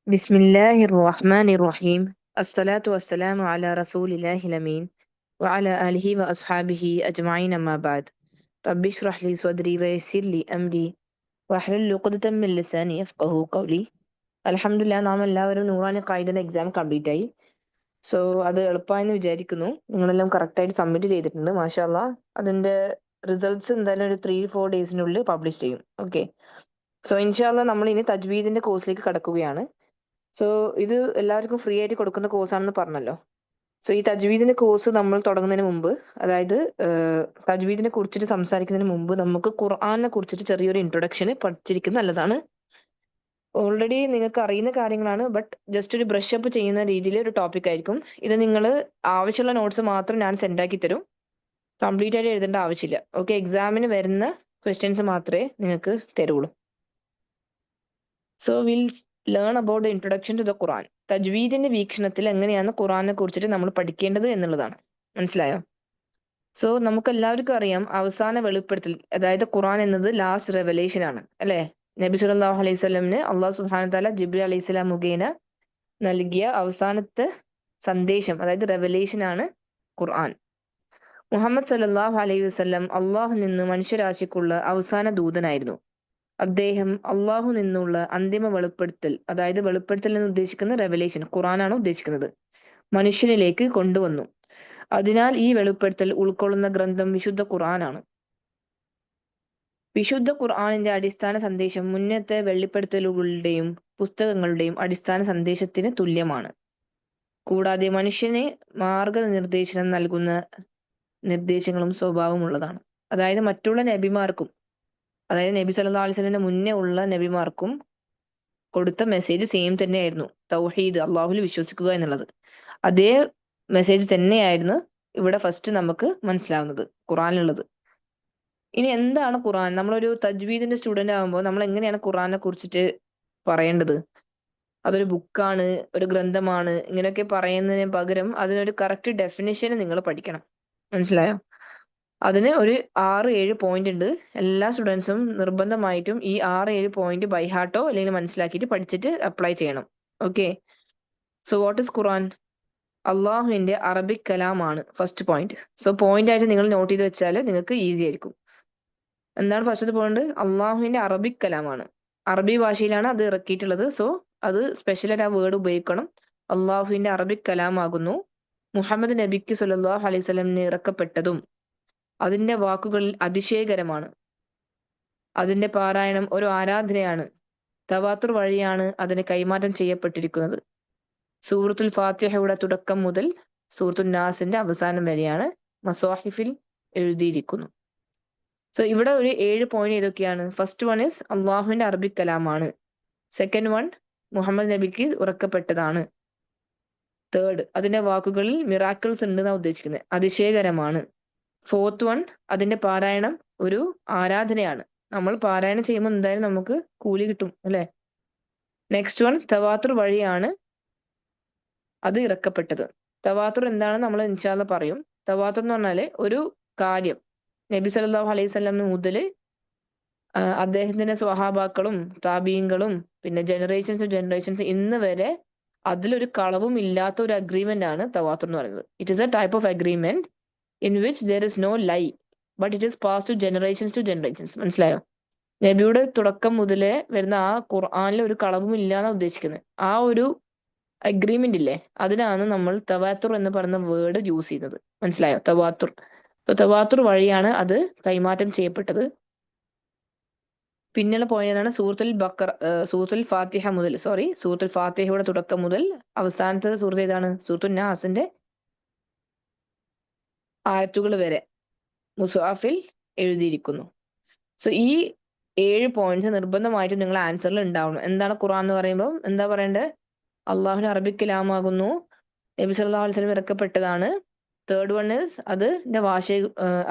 ബിസ്മില്ലാഹിർ റഹ്മാനിർ റഹീം. അസ്സലാത്തു വസ്സലാമു അലാ റസൂലില്ലാഹിൽ അമീൻ വഅലാ ആലിഹി വഅസ്ഹാബിഹി അജ്മഈൻ അമ്മാ ബഅദ്. റബ്ബി ഇശ്റഹ് ലി സ്വദ്രി വയസ്സിർ ലി അംരി വഹ്ലുൽ ഉഖ്ദതം മിൻ ലിസാനി യഫ്ഖഹു ഖൗലി. അൽഹംദുലില്ലാഹ്, നാം എല്ലാവരും നൂറാനി ഖായിദയുടെ എക്സാം കംപ്ലീറ്റ് ആയി. സോ അത് എളുപ്പമായെന്ന് വിചാരിക്കുന്നു. നിങ്ങളെല്ലാം കറക്റ്റായിട്ട് സബ്മിറ്റ് ചെയ്തിട്ടുണ്ട്, മാഷാ അല്ലാ. അതിന്റെ റിസൾട്ട്സ് എന്തായാലും ഒരു 3-4 ഡേയ്സിനുള്ളിൽ പബ്ലിഷ് ചെയ്യും. ഓക്കെ. സോ ഇൻഷാ അല്ലാ നമ്മൾ ഇനി തജ്വീദിന്റെ കോഴ്സിലേക്ക് കടക്കുകയാണ്. സോ ഇത് എല്ലാവർക്കും ഫ്രീ ആയിട്ട് കൊടുക്കുന്ന കോഴ്സാണെന്ന് പറഞ്ഞല്ലോ. സോ ഈ തജ്വീദിന്റെ കോഴ്സ് നമ്മൾ തുടങ്ങുന്നതിന് മുമ്പ്, അതായത് തജ്വീദിനെ കുറിച്ചിട്ട് സംസാരിക്കുന്നതിന് മുമ്പ് നമുക്ക് ഖുർആനെ കുറിച്ചിട്ട് ചെറിയൊരു ഇൻട്രൊഡക്ഷൻ പഠിച്ചിരിക്കുന്നത് നല്ലതാണ്. ഓൾറെഡി നിങ്ങൾക്ക് അറിയുന്ന കാര്യങ്ങളാണ്, ബട്ട് ജസ്റ്റ് ഒരു ബ്രഷ് അപ്പ് ചെയ്യുന്ന രീതിയിൽ ഒരു ടോപ്പിക് ആയിരിക്കും ഇത്. നിങ്ങൾ ആവശ്യമുള്ള നോട്ട്സ് മാത്രം ഞാൻ സെൻഡ് ആക്കി തരും. കംപ്ലീറ്റ് ആയിട്ട് എഴുതേണ്ട ആവശ്യമില്ല. ഓക്കെ. എക്സാമിന് വരുന്ന ക്വസ്റ്റ്യൻസ് മാത്രമേ നിങ്ങൾക്ക് തരുള്ളൂ. So will learn about the introduction to the Quran. തജ്വീദിന്റെ വീക്ഷണത്തിൽ എങ്ങനെയാണ് ഖുർആനെ കുറിച്ചിട്ട് നമ്മൾ പഠിക്കേണ്ടത് എന്നുള്ളതാണ്. മനസ്സിലായോ? സോ നമുക്ക് എല്ലാവർക്കും അറിയാം, അവസാന വെളിപ്പെടുത്തൽ, അതായത് ഖുർആൻ എന്നത് ലാസ്റ്റ് റെവലേഷൻ ആണ്, അല്ലെ? നബി സല്ലല്ലാഹു അലൈഹി വസല്ലമന് അള്ളാഹു സുബ്ഹാനഹു വ തആല ജിബ്രീൽ അലൈഹിസ്സലാം മുഖേന നൽകിയ അവസാനത്തെ സന്ദേശം, അതായത് റെവലേഷൻ ആണ് ഖുർആൻ. മുഹമ്മദ് സല്ലല്ലാഹു അലൈഹി വസല്ലം അള്ളാഹു നിന്ന് മനുഷ്യരാശിക്കുള്ള അവസാന ദൂതനായിരുന്നു. അദ്ദേഹം അള്ളാഹു നിന്നുള്ള അന്തിമ വെളിപ്പെടുത്തൽ, അതായത് വെളിപ്പെടുത്തൽ എന്ന് ഉദ്ദേശിക്കുന്ന റെവലേഷൻ, ഖുറാനാണ് ഉദ്ദേശിക്കുന്നത്, മനുഷ്യനിലേക്ക് കൊണ്ടുവന്നു. അതിനാൽ ഈ വെളിപ്പെടുത്തൽ ഉൾക്കൊള്ളുന്ന ഗ്രന്ഥം വിശുദ്ധ ഖുർആനാണ്. വിശുദ്ധ ഖുർആനിന്റെ അടിസ്ഥാന സന്ദേശം മുന്നത്തെ വെളിപ്പെടുത്തലുകളുടെയും പുസ്തകങ്ങളുടെയും അടിസ്ഥാന സന്ദേശത്തിന് തുല്യമാണ്. കൂടാതെ മനുഷ്യന് മാർഗനിർദ്ദേശനം നൽകുന്ന നിർദ്ദേശങ്ങളും സ്വഭാവമുള്ളതാണ്. അതായത് മറ്റുള്ള നബിമാർക്കും, അതായത് നബി സല്ലല്ലാഹു അലൈഹി വസല്ലമയുടെ മുന്നേ ഉള്ള നബിമാർക്കും കൊടുത്ത മെസ്സേജ് സെയിം തന്നെയായിരുന്നു. തൗഹീദ്, അള്ളാഹുൽ വിശ്വസിക്കുക എന്നുള്ളത്. അതേ മെസ്സേജ് തന്നെയായിരുന്നു ഇവിടെ ഫസ്റ്റ് നമുക്ക് മനസ്സിലാവുന്നത് ഖുറാനിലുള്ളത്. ഇനി എന്താണ് ഖുറാൻ? നമ്മളൊരു തജ്വീദിന്റെ സ്റ്റുഡന്റ് ആകുമ്പോൾ നമ്മൾ എങ്ങനെയാണ് ഖുറാനെ കുറിച്ചിട്ട് പറയേണ്ടത്? അതൊരു ബുക്കാണ്, ഒരു ഗ്രന്ഥമാണ്, ഇങ്ങനെയൊക്കെ പറയുന്നതിന് പകരം അതിനൊരു കറക്റ്റ് ഡെഫിനിഷൻ നിങ്ങൾ പഠിക്കണം. മനസ്സിലായോ? അതിന് ഒരു 6-7 പോയിന്റ് ഉണ്ട്. എല്ലാ സ്റ്റുഡൻസും നിർബന്ധമായിട്ടും ഈ 6-7 പോയിന്റ് ബൈ ഹാർട്ടോ അല്ലെങ്കിൽ മനസ്സിലാക്കിയിട്ട് പഠിച്ചിട്ട് അപ്ലൈ ചെയ്യണം. Okay. So what is Quran? അള്ളാഹുവിന്റെ അറബിക് കലാമാണ് ഫസ്റ്റ് പോയിന്റ്. സോ പോയിന്റ് ആയിട്ട് നിങ്ങൾ നോട്ട് ചെയ്ത് വെച്ചാൽ നിങ്ങൾക്ക് ഈസി ആയിരിക്കും. എന്താണ് ഫസ്റ്റ് പോയിന്റ്? അള്ളാഹുവിന്റെ അറബിക് കലാമാണ്. അറബി ഭാഷയിലാണ് അത് ഇറക്കിയിട്ടുള്ളത്. സോ അത് സ്പെഷ്യലായിട്ട് ആ വേർഡ് ഉപയോഗിക്കണം. അള്ളാഹുവിന്റെ അറബിക് കലാമാകുന്നു. മുഹമ്മദ് നബിക്ക് സല്ലല്ലാഹു അലൈഹി വസല്ലമിന് ഇറക്കപ്പെട്ടതും അതിന്റെ വാക്കുകളിൽ അതിശയകരമാണ്. അതിന്റെ പാരായണം ഒരു ആരാധനയാണ്. തവാത്തുർ വഴിയാണ് അതിന് കൈമാറ്റം ചെയ്യപ്പെട്ടിരിക്കുന്നത്. സൂറത്തുൽ ഫാത്തിഹയുടെ തുടക്കം മുതൽ സൂറത്തുൽ നാസിന്റെ അവസാനം വരെയാണ് മസ്വാഹിഫിൽ എഴുതിയിരിക്കുന്നു. സോ ഇവിടെ ഒരു 7 പോയിന്റ് ഏതൊക്കെയാണ്? ഫസ്റ്റ് വൺ ഇസ് അള്ളാഹുവിന്റെ അറബിക് കലാമാണ്. സെക്കൻഡ് വൺ, മുഹമ്മദ് നബിക്ക് ഉറക്കപ്പെട്ടതാണ്. തേർഡ്, അതിന്റെ വാക്കുകളിൽ മിറാക്കിൾസ് ഉണ്ടെന്നാണ് ഉദ്ദേശിക്കുന്നത്, അതിശയകരമാണ്. ഫോർത്ത് വൺ, അതിന്റെ പാരായണം ഒരു ആരാധനയാണ്. നമ്മൾ പാരായണം ചെയ്യുമ്പോൾ എന്തായാലും നമുക്ക് കൂലി കിട്ടും, അല്ലെ? നെക്സ്റ്റ് വൺ, തവാത്തുർ വഴിയാണ് അത് ഇറക്കപ്പെട്ടത്. തവാത്തുർ എന്താണെന്ന് നമ്മൾ ഇൻഷാ അല്ലാഹ് പറയും. തവാത്തുർ എന്ന് പറഞ്ഞാല് ഒരു കാര്യം നബി സല്ലല്ലാഹു അലൈഹി വസല്ലം മുതൽ അദ്ദേഹത്തിന്റെ സ്വഹാബാക്കളും താബീങ്ങളും പിന്നെ ജനറേഷൻസ് ടു ജനറേഷൻസ് ഇന്ന് വരെ അതിലൊരു കളവും ഇല്ലാത്ത ഒരു അഗ്രിമെന്റ് ആണ് തവാത്തുർ എന്ന് പറയുന്നത്. It is a type of agreement in which there is no lie, but it is pass to generations. മനസ്സിലായോ? നബിയുടെ തുടക്കം മുതലേ വരുന്ന ആ ഖുർആനിൽ ഒരു കളവും ഇല്ല എന്നാണ് ഉദ്ദേശിക്കുന്നത്. ആ ഒരു അഗ്രിമെന്റ് ഇല്ലേ, അതിനാണ് നമ്മൾ തവാത്തുർ എന്ന് പറയുന്ന വേർഡ് യൂസ് ചെയ്യുന്നത്. മനസ്സിലായോ? തവാത്തുർ. തവാത്തുർ വഴിയാണ് അത് കൈമാറ്റം ചെയ്യപ്പെട്ടത്. പിന്നെയുള്ള പോയിന്റാണ് സൂറത്തുൽ ഫാത്തിഹ മുതൽ, സൂറത്തുൽ ഫാത്തിഹയുടെ തുടക്കം മുതൽ അവസാനത്തെ സൂറത്ത് ഏതാണ്? സൂറത്തുൽ നാസിന്റെ ആയത്തുകൾ വരെ മുസ്ഹഫിൽ എഴുതിയിരിക്കുന്നു. സോ ഈ 7 പോയിന്റ്സ് നിർബന്ധമായിട്ടും നിങ്ങൾ ആൻസറിൽ ഉണ്ടാവണം. എന്താണ് ഖുർആൻ എന്ന് പറയുമ്പോൾ എന്താ പറയേണ്ടത്? അള്ളാഹുവിന്റെ അറബിക് കലാമാകുന്നു. നബി സല്ലല്ലാഹു അലൈഹി വസല്ലം ഇറക്കപ്പെട്ടതാണ്. തേർഡ് വൺ ഇസ്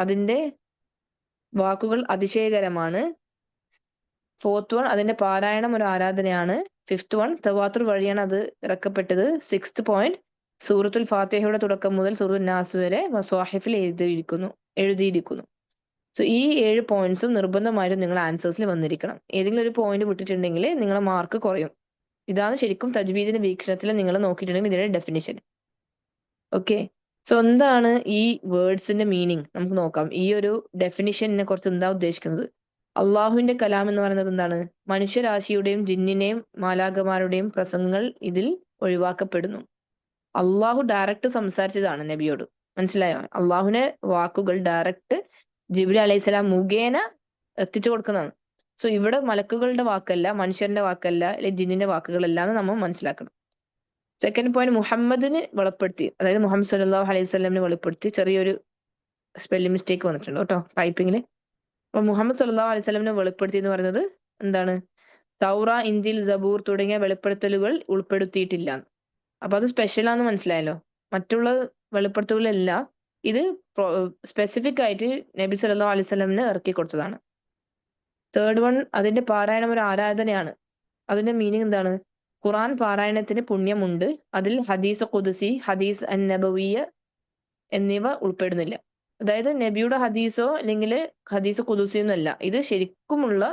അതിന്റെ വാക്കുകൾ അതിശയകരമാണ്. ഫോർത്ത് വൺ, അതിന്റെ പാരായണം ഒരു ആരാധനയാണ്. ഫിഫ്ത് വൺ, തവാത്തുർ വഴിയാണ് അത് ഇറക്കപ്പെട്ടത്. സിക്സ്ത് പോയിന്റ്, സൂറത്തുൽ ഫാത്തിഹയുടെ തുടക്കം മുതൽ സൂറത്തുൽ നാസ് വരെ മസ്വാഹിഫിൽ എഴുതിയിരിക്കുന്നു. സോ ഈ 7 പോയിന്റ്സും നിർബന്ധമായിട്ടും നിങ്ങൾ ആൻസേഴ്സിൽ വന്നിരിക്കണം. ഏതെങ്കിലും ഒരു പോയിന്റ് വിട്ടിട്ടുണ്ടെങ്കിൽ നിങ്ങളെ മാർക്ക് കുറയും. ഇതാണ് ശരിക്കും തജ്വീദിന്റെ വീക്ഷണത്തിൽ നിങ്ങൾ നോക്കിയിട്ടുണ്ടെങ്കിൽ ഇതിന്റെ ഡെഫിനിഷൻ. ഓക്കെ. സോ എന്താണ് ഈ വേർഡ്സിന്റെ മീനിങ് നമുക്ക് നോക്കാം. ഈ ഒരു ഡെഫിനിഷനെ കുറിച്ച് എന്താ ഉദ്ദേശിക്കുന്നത്? അള്ളാഹുവിന്റെ കലാം എന്ന് പറയുന്നത് എന്താണ്? മനുഷ്യരാശിയുടെയും ജിന്നിനെയും മാലാഖമാരുടെയും പ്രസംഗങ്ങൾ ഇതിൽ ഒഴിവാക്കപ്പെടുന്നു. അള്ളാഹു ഡയറക്റ്റ് സംസാരിച്ചതാണ് നബിയോട്. മനസ്സിലായോ? അള്ളാഹുവിന്റെ വാക്കുകൾ ഡയറക്റ്റ് ജിബ്രീൽ അലൈഹിസ്സലാം മുഖേന എത്തിച്ചു കൊടുക്കുന്നതാണ്. സോ ഇവിടെ മലക്കുകളുടെ വാക്കല്ല, മനുഷ്യന്റെ വാക്കല്ല, അല്ലെങ്കിൽ ജിന്നിന്റെ വാക്കുകളല്ല എന്ന് നമ്മൾ മനസ്സിലാക്കണം. സെക്കൻഡ് പോയിന്റ്, മുഹമ്മദിന് വെളിപ്പെടുത്തി, അതായത് മുഹമ്മദ് സല്ലല്ലാഹു അലൈഹി വസല്ലമിനെ വെളിപ്പെടുത്തി. ചെറിയൊരു സ്പെല്ലിംഗ് മിസ്റ്റേക്ക് വന്നിട്ടുണ്ട് കേട്ടോ ടൈപ്പിങ്ങിൽ. അപ്പൊ മുഹമ്മദ് സല്ലല്ലാഹു അലൈഹി വസല്ലമിനെ വെളിപ്പെടുത്തി എന്ന് പറയുന്നത് എന്താണ്? തൗറ, ഇഞ്ചിൽ, സബൂർ തുടങ്ങിയ വെളിപ്പെടുത്തലുകൾ ഉൾപ്പെടുത്തിയിട്ടില്ല. അപ്പൊ അത് സ്പെഷ്യലാന്ന് മനസ്സിലായല്ലോ. മറ്റുള്ള വെളിപ്പെടുത്തലുകളെല്ലാം ഇത് സ്പെസിഫിക് ആയിട്ട് നബി സല്ലല്ലാഹു അലൈഹി വസല്ലമിന് ഇറക്കി കൊടുത്തതാണ്. തേർഡ് വൺ, അതിന്റെ പാരായണം ഒരു ആരാധനയാണ്. അതിന്റെ മീനിങ് എന്താണ്? ഖുർആൻ പാരായണത്തിന് പുണ്യമുണ്ട്. അതിൽ ഹദീസ് ഖുദ്സി, ഹദീസ് അൻ നബവിയ എന്നിവ ഉൾപ്പെടുന്നില്ല. അതായത് നബിയുടെ ഹദീസോ അല്ലെങ്കിൽ ഹദീസ് ഖുദ്സിയോ ഒന്നും അല്ല. ഇത് ശരിക്കുമുള്ള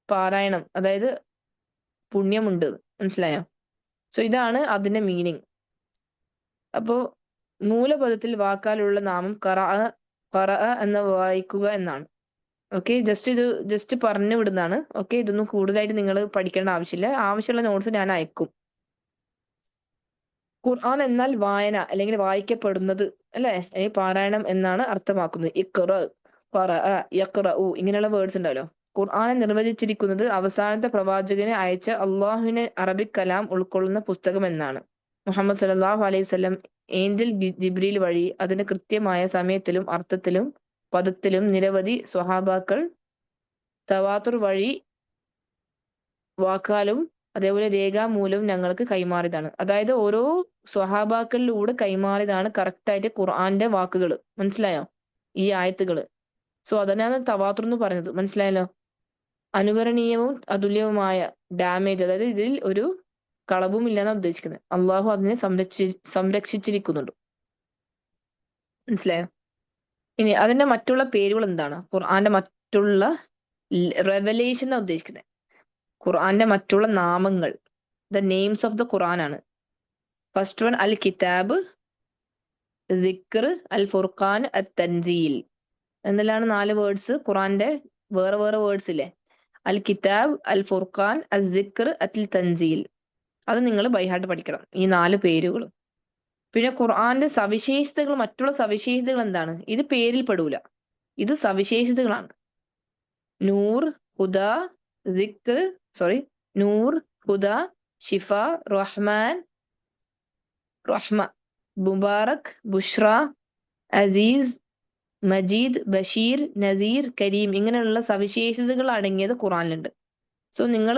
പാരായണം, അതായത് പുണ്യമുണ്ട്. മനസ്സിലായോ? സോ ഇതാണ് അതിന്റെ മീനിങ്. അപ്പോ മൂലപദത്തിൽ വാക്കാലുള്ള നാമം ഖറഅ എന്ന വായിക്കുക എന്നാണ്. ഓക്കെ, ജസ്റ്റ് പറഞ്ഞു വിടുന്നതാണ്. ഓക്കെ, ഇതൊന്നും കൂടുതലായിട്ട് നിങ്ങൾ പഠിക്കേണ്ട ആവശ്യമില്ല. ആവശ്യമുള്ള നോട്ട്സ് ഞാൻ അയക്കും. ഖുർആൻ എന്നാൽ വായന അല്ലെങ്കിൽ വായിക്കപ്പെടുന്നത്, അല്ലെ? പാരായണം എന്നാണ് അർത്ഥമാക്കുന്നത്. ഇഖ്റ, ഖറഅ, യഖ്റഉ ഇങ്ങനെയുള്ള വേർഡ്സ് ഉണ്ടല്ലോ. ഖുർആനെ നിർവചിച്ചിരിക്കുന്നത് അവസാനത്തെ പ്രവാചകനെ അയച്ച അള്ളാഹുവിന്റെ അറബിക് കലാം ഉൾക്കൊള്ളുന്ന പുസ്തകം എന്നാണ്. മുഹമ്മദ് സല്ലല്ലാഹു അലൈഹി വസല്ലം ഏഞ്ചൽ ജിബ്രീൽ വഴി അതിന്റെ കൃത്യമായ സമയത്തിലും അർത്ഥത്തിലും പദത്തിലും നിരവധി സ്വഹാബാക്കൾ തവാത്തുർ വഴി വാക്കാലും അതേപോലെ രേഖാമൂലവും ഞങ്ങൾക്ക് കൈമാറിയതാണ്. അതായത് ഓരോ സ്വഹാബാക്കളിലൂടെ കൈമാറിയതാണ് കറക്റ്റ് ആയിട്ട് ഖുർആന്റെ വാക്കുകൾ. മനസ്സിലായോ? ഈ ആയത്തുകൾ. സോ അതിനാണ് തവാത്തുർ എന്ന് പറയുന്നത്. മനസ്സിലായല്ലോ? അനുകരണീയവും അതുല്യവുമായ ഡാമേജ്, അതായത് ഇതിൽ ഒരു കളവും ഇല്ലെന്നാണ് ഉദ്ദേശിക്കുന്നത്. അള്ളാഹു അതിനെ സംരക്ഷിച്ചിരിക്കുന്നുണ്ട്. മനസ്സിലായോ? ഇനി അതിന്റെ മറ്റുള്ള പേരുകൾ എന്താണ്? ഖുർആന്റെ മറ്റുള്ള റെവലേഷൻ എന്നാണ് ഉദ്ദേശിക്കുന്നത്. ഖുർആന്റെ മറ്റുള്ള നാമങ്ങൾ, ദ നെയിംസ് ഓഫ് ദ ഖുർആൻ ആണ്. ഫസ്റ്റ് വൺ അൽ കിതാബ്, സിക്ർ, അൽ ഫുർഖാൻ, അൽ തൻസീൽ എന്നെല്ലാണ് 4 വേർഡ്സ്. ഖുർആന്റെ വേറെ വേറെ വേർഡ്സ് ഇല്ലേ? അൽ കിതാബ്, അൽ ഫുർഖാൻ, അൽ സിക്ർ, അൽ തൻസീൽ. അത് നിങ്ങൾ ബൈഹാർട്ട് പഠിക്കണം, ഈ 4 പേരുകളും. പിന്നെ ഖുർആന്റെ സവിശേഷതകൾ, മറ്റുള്ള സവിശേഷതകൾ എന്താണ്? ഇത് പേരിൽ പെടൂല, ഇത് സവിശേഷതകളാണ്. നൂർ, ഹുദ, സിക്ർ, നൂർ, ഹുദ, ഷിഫ, റഹ്മാൻ, റഹ്മ, മുബാറക്, ബുഷ്ര, അസീസ്, മജീദ്, ബഷീർ, നസീർ, കരീം ഇങ്ങനെയുള്ള സവിശേഷതകൾ അടങ്ങിയത് ഖുർആനിലുണ്ട്. സോ നിങ്ങൾ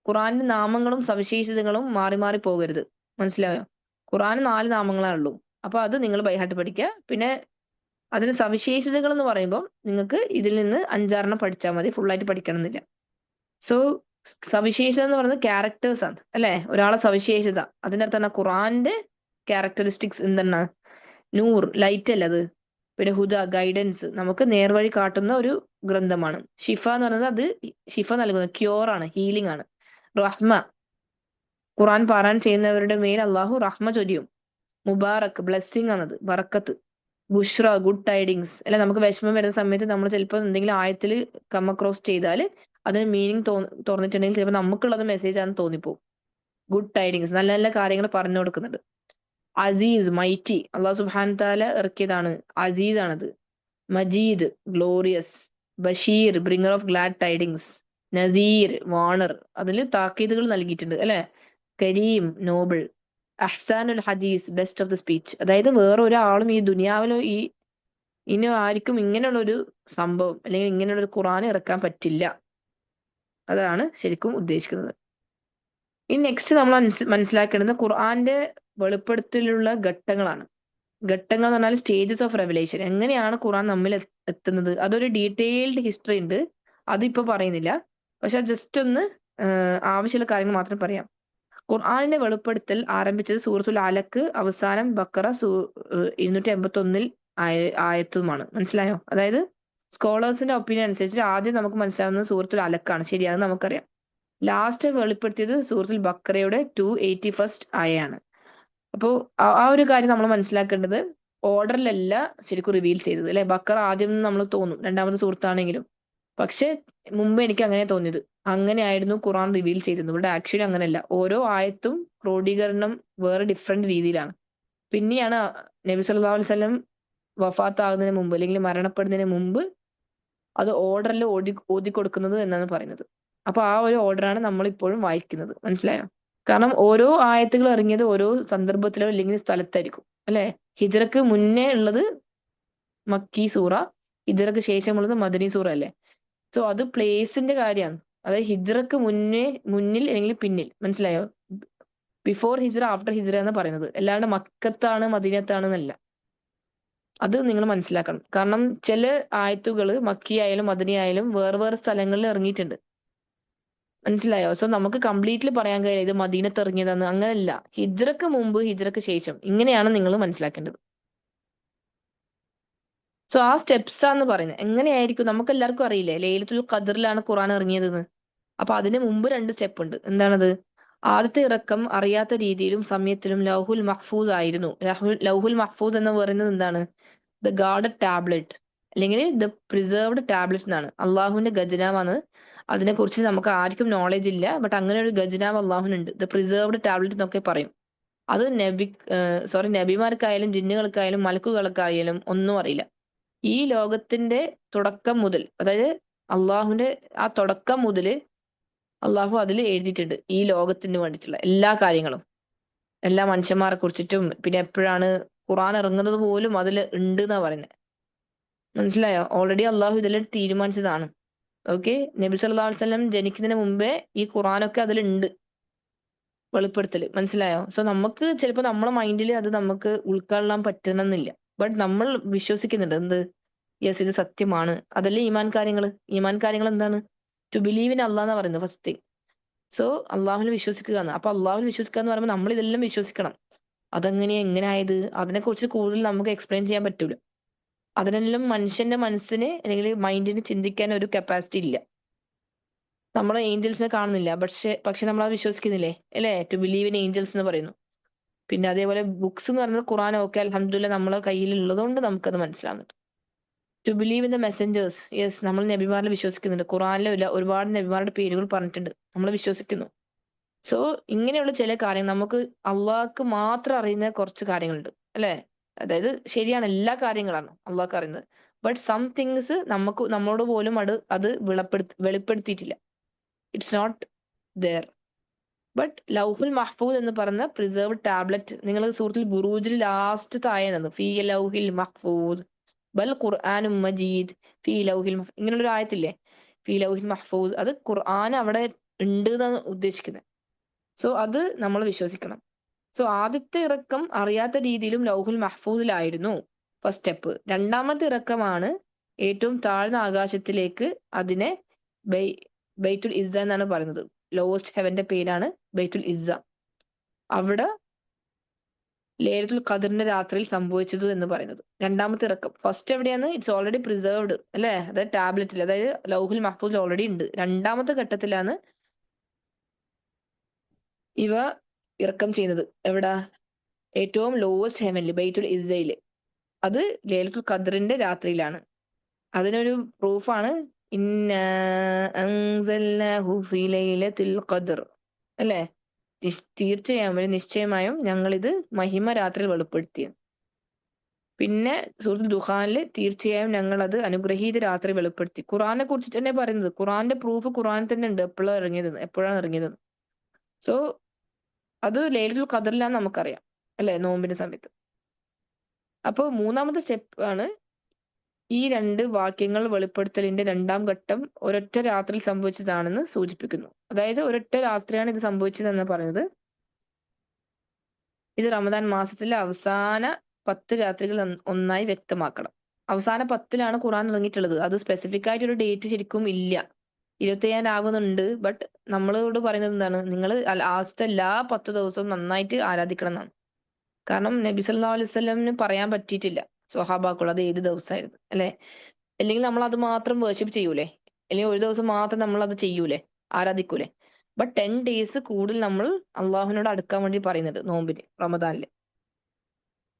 ഖുർആന്റെ നാമങ്ങളും സവിശേഷതകളും മാറി മാറി പോകരുത്. മനസ്സിലായോ? ഖുർആന് 4 നാമങ്ങളേ ഉള്ളൂ. അപ്പൊ അത് നിങ്ങൾ ബൈഹാർട്ട് പഠിക്കുക. പിന്നെ അതിന് സവിശേഷതകൾ എന്ന് പറയുമ്പോൾ നിങ്ങൾക്ക് ഇതിൽ നിന്ന് 5-6 പഠിച്ചാൽ മതി, ഫുള്ളായിട്ട് പഠിക്കണമെന്നില്ല. സോ സവിശേഷത എന്ന് പറയുന്നത് ക്യാരക്ടേഴ്സ് ആണ്, അല്ലെ? ഒരാളെ സവിശേഷത. അതിന്റെ അർത്ഥം ഖുർആന്റെ ക്യാരക്ടറിസ്റ്റിക്സ് എന്താണ്? നൂർ, ലൈറ്റ് അല്ല അത്. പിന്നെ ഹുദ, ഗൈഡൻസ്, നമുക്ക് നേർവഴി കാട്ടുന്ന ഒരു ഗ്രന്ഥമാണ്. ഷിഫ എന്ന് പറയുന്നത് അത് ഷിഫ നൽകുന്നത് ക്യൂർ ആണ്, ഹീലിംഗ് ആണ്. റഹ്മ, ഖുർആൻ പാരായണം ചെയ്യുന്നവരുടെ മേൽ അള്ളാഹു റഹ്മ ചൊരിയും. മുബാറക്, ബ്ലെസ്സിങ് ആണത്, ബറക്കത്ത്. Bushra, good tidings. അല്ലെ, നമുക്ക് വിഷമം വരുന്ന സമയത്ത് നമ്മൾ ചിലപ്പോൾ എന്തെങ്കിലും ആയത്തിൽ കം അക്രോസ് ചെയ്താൽ അതിന് മീനിങ് തുറന്നിട്ടുണ്ടെങ്കിൽ ചിലപ്പോൾ നമുക്കുള്ളത് മെസ്സേജ് ആണെന്ന് തോന്നിപ്പോകും. ഗുഡ് ടൈഡിങ്സ്, നല്ല നല്ല കാര്യങ്ങൾ പറഞ്ഞു കൊടുക്കുന്നുണ്ട്. അസീസ്, മൈറ്റി, അള്ളാഹു സുബ്ഹാനഹു തആല ഇറക്കിയതാണ്, അസീസ് ആണത്. Majeed, glorious. Basheer, bringer of GLAAD tidings. Nadir, Warner, അതിൽ താക്കീതുകൾ നൽകിയിട്ടുണ്ട്, അല്ലെ? കരീം, നോബിൾ. അഹ്സാനുൽ ഹദീസ്, ബെസ്റ്റ് ഓഫ് ദ സ്പീച്ച്. അതായത് വേറെ ഒരാളും ഈ ദുനിയാവിലോ ഇനി ആർക്കും ഇങ്ങനെയുള്ള ഒരു സംഭവം അല്ലെങ്കിൽ ഇങ്ങനെയുള്ള ഒരു ഖുർആൻ ഇറക്കാൻ പറ്റില്ല. അതാണ് ശരിക്കും ഉദ്ദേശിക്കുന്നത്. ഇനി നെക്സ്റ്റ് നമ്മൾ മനസ്സിലാക്കേണ്ടത് ഖുർആന്റെ വെളിപ്പെടുത്തലുള്ള ഘട്ടങ്ങളാണ്. ഘട്ടങ്ങൾ എന്ന് പറഞ്ഞാൽ സ്റ്റേജസ് ഓഫ് റെവലേഷൻ. എങ്ങനെയാണ് ഖുർആൻ നമ്മിൽ എത്തുന്നത്? അതൊരു ഡീറ്റെയിൽഡ് ഹിസ്റ്ററി ഉണ്ട്, അതിപ്പോ പറയുന്നില്ല. പക്ഷെ ജസ്റ്റ് ഒന്ന് ആവശ്യമുള്ള കാര്യങ്ങൾ മാത്രം പറയാം. ഖുർആനിന്റെ വെളിപ്പെടുത്തൽ ആരംഭിച്ചത് സൂറത്തുൽ അലക്ക് അവസാനം ബക്കറ 281 ആയത്തുമാണ്. മനസ്സിലായോ? അതായത് സ്കോളേഴ്സിന്റെ ഒപ്പീനിയൻ അനുസരിച്ച് ആദ്യം നമുക്ക് മനസ്സിലാവുന്നത് സൂറത്തുൽ അലക്കാണ്. ശരി, അത് നമുക്കറിയാം. ലാസ്റ്റ് വെളിപ്പെടുത്തിയത് സൂറത്തുൽ ബക്കറയുടെ 281 ആയാണ്. അപ്പോൾ ആ ഒരു കാര്യം നമ്മൾ മനസ്സിലാക്കേണ്ടത് ഓർഡറിലല്ല ശരിക്കും റിവീൽ ചെയ്തത് അല്ലെ. ബക്കറ ആദ്യം നമ്മൾ തോന്നും രണ്ടാമത്തെ സുഹൃത്താണെങ്കിലും, പക്ഷെ മുമ്പ് എനിക്ക് അങ്ങനെ തോന്നിയത് അങ്ങനെയായിരുന്നു ഖുറാൻ റിവീൽ ചെയ്തിരുന്നത്. ഇവിടെ ആക്ച്വലി അങ്ങനെയല്ല. ഓരോ ആയത്തും ക്രോഡീകരണം വേറെ ഡിഫറെന്റ് രീതിയിലാണ്. പിന്നെയാണ് നബി സല്ലല്ലാഹു അലൈഹി വസല്ലം വഫാത്താകുന്നതിന് മുമ്പ് അല്ലെങ്കിൽ മരണപ്പെടുന്നതിന് മുമ്പ് അത് ഓർഡറിൽ ഓതി കൊടുക്കുന്നത് എന്നാണ് പറയുന്നത്. അപ്പൊ ആ ഒരു ഓർഡറാണ് നമ്മൾ ഇപ്പോഴും വായിക്കുന്നത്. മനസ്സിലായോ? കാരണം ഓരോ ആയത്തുകൾ ഇറങ്ങിയത് ഓരോ സന്ദർഭത്തിലോ അല്ലെങ്കിൽ സ്ഥലത്തായിരിക്കും അല്ലെ. ഹിജ്റക്ക് മുന്നേ ഉള്ളത് മക്കി സൂറ, ഹിജ്റക്ക് ശേഷമുള്ളത് മദനി സൂറ അല്ലേ. സോ അത് പ്ലേസിന്റെ കാര്യമാണ്. അതായത് ഹിജ്റക്ക് മുന്നിൽ അല്ലെങ്കിൽ പിന്നിൽ. മനസ്സിലായോ? ബിഫോർ ഹിജ്റ ആഫ്റ്റർ ഹിജ്റ എന്ന് പറയുന്നത്, അല്ലാണ്ട് മക്കത്താണ് മദീനത്താണ് എന്നല്ല. അത് നിങ്ങൾ മനസ്സിലാക്കണം. കാരണം ചില ആയത്തുകൾ മക്കി ആയാലും മദനി ആയാലും വേറെ വേറെ സ്ഥലങ്ങളിൽ ഇറങ്ങിയിട്ടുണ്ട്. മനസ്സിലായോ? സോ നമുക്ക് കംപ്ലീറ്റ്ലി പറയാൻ കഴിയില്ല ഇത് മദീനത്ത് ഇറങ്ങിയതെന്ന്. അങ്ങനെയല്ല. ഹിജ്റക്ക് മുമ്പ് ഹിജ്റക്ക് ശേഷം ഇങ്ങനെയാണ് നിങ്ങൾ മനസ്സിലാക്കേണ്ടത്. സോ ആ സ്റ്റെപ്സ് ആന്ന് പറയുന്നത്. എങ്ങനെയായിരിക്കും നമുക്ക് എല്ലാവർക്കും അറിയില്ലേ ലൈലത്തുൽ ഖദറിലാണ് ഖുറാൻ ഇറങ്ങിയതെന്ന്. അപ്പൊ അതിന് മുമ്പ് 2 സ്റ്റെപ്പ് ഉണ്ട്. എന്താണത്? ആദ്യത്തെ ഇറക്കം അറിയാത്ത രീതിയിലും സമയത്തിലും ലൗഹുൽ മഹ്ഫൂസ് ആയിരുന്നു. ലൗഹുൽ മഹ്ഫൂസ് എന്ന് പറയുന്നത് എന്താണ്? ദ ഗാർഡഡ് ടാബ്ലറ്റ് അല്ലെങ്കിൽ ദ പ്രിസർവ്ഡ് ടാബ്ലറ്റ് എന്നാണ്. അള്ളാഹുവിന്റെ ഖജനാവാണ്. അതിനെക്കുറിച്ച് നമുക്ക് ആർക്കും നോളജ് ഇല്ല. ബട്ട് അങ്ങനെ ഒരു ഖജനാവ് അള്ളാഹുവിനുണ്ട്. ദ പ്രിസർവ്ഡ് ടാബ്ലറ്റ് എന്നൊക്കെ പറയും. അത് നബിമാർക്കായാലും ജിന്നുകൾക്കായാലും മലക്കുകൾക്കായാലും ഒന്നും അറിയില്ല. ഈ ലോകത്തിന്റെ തുടക്കം മുതൽ, അതായത് അള്ളാഹുവിന്റെ ആ തുടക്കം മുതല് അള്ളാഹു അതിൽ എഴുതിയിട്ടുണ്ട് ഈ ലോകത്തിന് വേണ്ടിയിട്ടുള്ള എല്ലാ കാര്യങ്ങളും. എല്ലാ മനുഷ്യന്മാരെ കുറിച്ചിട്ടും പിന്നെ എപ്പോഴാണ് ഖുറാൻ ഇറങ്ങുന്നത് പോലും അതിൽ ഉണ്ട് എന്നാ പറയുന്നത്. മനസ്സിലായോ? ഓൾറെഡി അള്ളാഹു ഇതിൽ തീരുമാനിച്ചതാണ്. ഓക്കെ. നബി സല്ലല്ലാഹു അലൈഹി വസല്ലം ജനിക്കുന്നതിന് മുമ്പേ ഈ ഖുറാനൊക്കെ അതിലുണ്ട്, വെളിപ്പെടുത്തല്. മനസ്സിലായോ? സോ നമുക്ക് ചിലപ്പോൾ നമ്മളെ മൈൻഡിൽ അത് നമുക്ക് ഉൾക്കൊള്ളാൻ പറ്റണമെന്നില്ല. ബട്ട് നമ്മൾ വിശ്വസിക്കുന്നുണ്ട്. എന്ത്? യെസ്, ഇത് സത്യമാണ്. അതല്ലേ ഈമാൻ കാര്യങ്ങൾ. ഈമാൻ കാര്യങ്ങൾ എന്താണ്? ടു ബിലീവ് ഇൻ അള്ളാഹ് എന്നാ പറയുന്നത് ഫസ്റ്റ് തിങ്. സോ അള്ളാഹുവിൽ വിശ്വസിക്കുക എന്ന്. അപ്പൊ അള്ളാഹുവിൽ വിശ്വസിക്കുക എന്ന് പറയുമ്പോൾ നമ്മൾ ഇതെല്ലാം വിശ്വസിക്കണം. അതെങ്ങനെയാ എങ്ങനെയായത് അതിനെക്കുറിച്ച് കൂടുതൽ നമുക്ക് എക്സ്പ്ലെയിൻ ചെയ്യാൻ പറ്റൂല. അതിനെല്ലാം മനുഷ്യന്റെ മനസ്സിന് അല്ലെങ്കിൽ മൈൻഡിന് ചിന്തിക്കാൻ ഒരു കപ്പാസിറ്റി ഇല്ല. നമ്മൾ ഏഞ്ചൽസിനെ കാണുന്നില്ല, പക്ഷെ നമ്മൾ അത് വിശ്വസിക്കുന്നില്ലേ അല്ലേ? ടു ബിലീവ് ഇൻ ഏഞ്ചൽസ് എന്ന് പറയുന്നു. പിന്നെ അതേപോലെ ബുക്സ് എന്ന് പറയുന്നത് ഖുറാൻ ഒക്കെ അൽഹംദുലില്ലാ നമ്മളെ കയ്യിൽ ഉള്ളതുകൊണ്ട് നമുക്കത് മനസ്സിലാവുന്നുണ്ട്. To believe in the messengers, yes, നമ്മൾ നബിമാരിൽ വിശ്വസിക്കുന്നുണ്ട്. ഖുറാനിലെ ഒരുപാട് നബിമാരുടെ പേരുകൾ പറഞ്ഞിട്ടുണ്ട്, നമ്മൾ വിശ്വസിക്കുന്നു. സോ ഇങ്ങനെയുള്ള ചില കാര്യങ്ങൾ നമുക്ക് അള്ളാഹ്ക്ക് മാത്രം അറിയുന്ന കുറച്ച് കാര്യങ്ങളുണ്ട് അല്ലെ. അതായത് ശരിയാണ്, എല്ലാ കാര്യങ്ങളാണ് അള്ളാഹ്ക്ക് അറിയുന്നത്. ബട്ട് സം തിങ്സ് നമ്മളോട് പോലും അത് വെളിപ്പെടുത്തിയിട്ടില്ല. It's not there. ബട്ട് ലൗഹുൽ മഹ്ഫൂദ് എന്ന് പറഞ്ഞ പ്രിസർവ്ഡ് ടാബ്ലറ്റ്, നിങ്ങൾ സൂറത്തുൽ ബുറൂജിൽ ലാസ്റ്റ് താഴെ ഫീ ലൗഹിൽ മഹ്ഫൂദ് ബൽ ഖുർആനും മജീദ് ഫീ ലൗഹിൽ ഇങ്ങനെയുള്ള ഒരു ആയത്തില്ലേ, ഫീ ലൗഹിൽ മഹ്ഫൂദ്. അത് ഖുർആൻ അവിടെ ഉണ്ട് എന്നാണ് ഉദ്ദേശിക്കുന്നത്. സോ അത് നമ്മൾ വിശ്വസിക്കണം. സോ ആദ്യത്തെ ഇറക്കം അറിയാത്ത രീതിയിലും ലൗഹുൽ മഹ്ഫൂദിലായിരുന്നു ഫസ്റ്റ് സ്റ്റെപ്പ്. രണ്ടാമത്തെ ഇറക്കമാണ് ഏറ്റവും താഴ്ന്ന ആകാശത്തിലേക്ക്. അതിനെ ബൈത്തുൽ ഇസ്സ എന്നാണ് പറയുന്നത്. ലോവസ്റ്റ് ഹെവന്റെ പേരാണ് ബൈത്തുൽ ഇസ്സ. അവിടെ ലൈലത്തുൽ ഖദറിന്റെ രാത്രിയിൽ സംഭവിച്ചത് എന്ന് പറയുന്നത് രണ്ടാമത്തെ ഇറക്കം. ഫസ്റ്റ് എവിടെയാണ്? ഇറ്റ്സ് ഓൾറെഡി പ്രിസർവ്ഡ് അല്ലെ. അതായത് ടാബ്ലറ്റിൽ, അതായത് ലൗഹുൽ മഹ്ഫൂദിൽ ഓൾറെഡി ഉണ്ട്. രണ്ടാമത്തെ ഘട്ടത്തിലാണ് ഇവ ഇറക്കം ചെയ്യുന്നത്. എവിടാ? ഏറ്റവും ലോവസ്റ്റ് ഹെവനിൽ ബൈത്തുൽ ഇസ്സയില്. അത് ലൈലത്തുൽ ഖദറിന്റെ രാത്രിയിലാണ്. അതിനൊരു പ്രൂഫാണ് ഇന്നാ അൻസൽനാഹു ഫീ ലൈലത്തുൽ ഖദർ അല്ലേ. തീർച്ചയായും നിശ്ചയമായും ഞങ്ങൾ ഇത് മഹിമ രാത്രിയിൽ വെളിപ്പെടുത്തി. പിന്നെ സൂറത്തുൽ ദുഖാനിൽ തീർച്ചയായും ഞങ്ങൾ അത് അനുഗ്രഹീത രാത്രി വെളിപ്പെടുത്തി. ഖുറാനെ കുറിച്ചിട്ട് തന്നെ പറയുന്നത്. ഖുറാന്റെ പ്രൂഫ് ഖുറാനിൽ തന്നെ ഉണ്ട് എപ്പോഴാണ് ഇറങ്ങിയത്. സോ അത് ലൈലത്തുൽ ഖദറിലാന്ന് നമുക്കറിയാം അല്ലെ, നോമ്പിന്റെ സമയത്ത്. അപ്പോൾ മൂന്നാമത്തെ സ്റ്റെപ്പ് ആണ് ഈ 2 വാക്യങ്ങൾ വെളിപ്പെടുത്തലിന്റെ രണ്ടാം ഘട്ടം ഒരൊറ്റ രാത്രിയിൽ സംഭവിച്ചതാണെന്ന് സൂചിപ്പിക്കുന്നു. അതായത് ഒരൊറ്റ രാത്രിയാണ് ഇത് സംഭവിച്ചതെന്ന് പറയുന്നത്. ഇത് റമദാൻ മാസത്തിലെ അവസാന 10 രാത്രികൾ ഒന്നായി വ്യക്തമാക്കണം. അവസാന 10ലാണ് ഖുറാൻ ഇറങ്ങിയിട്ടുള്ളത്. അത് സ്പെസിഫിക് ആയിട്ട് ഒരു ഡേറ്റ് ശരിക്കും ഇല്ല. 25 ആവുന്നുണ്ട്. ബട്ട് നമ്മളോട് പറയുന്നത് എന്താണ്? നിങ്ങൾ ലാസ്റ്റ് എല്ലാ 10 ദിവസവും നന്നായിട്ട് ആരാധിക്കണം എന്നാണ്. കാരണം നബി സല്ലല്ലാഹു അലൈഹി വസല്ലമിന് പറയാൻ പറ്റിയിട്ടില്ല സ്വഹാബാക്കൾ അത് ഏത് ദിവസമായിരുന്നു അല്ലെ. അല്ലെങ്കിൽ നമ്മൾ അത് മാത്രം വേർഷിപ്പ് ചെയ്യൂലേ? അല്ലെങ്കിൽ ഒരു ദിവസം മാത്രം നമ്മൾ അത് ചെയ്യൂലേ, ആരാധിക്കൂലേ? ബട്ട് 10 ഡേയ്സ് കൂടുതൽ നമ്മൾ അള്ളാഹുവിനോട് അടുക്കാൻ വേണ്ടി പറയുന്നുണ്ട് നോമ്പിന്, റമദാനില്.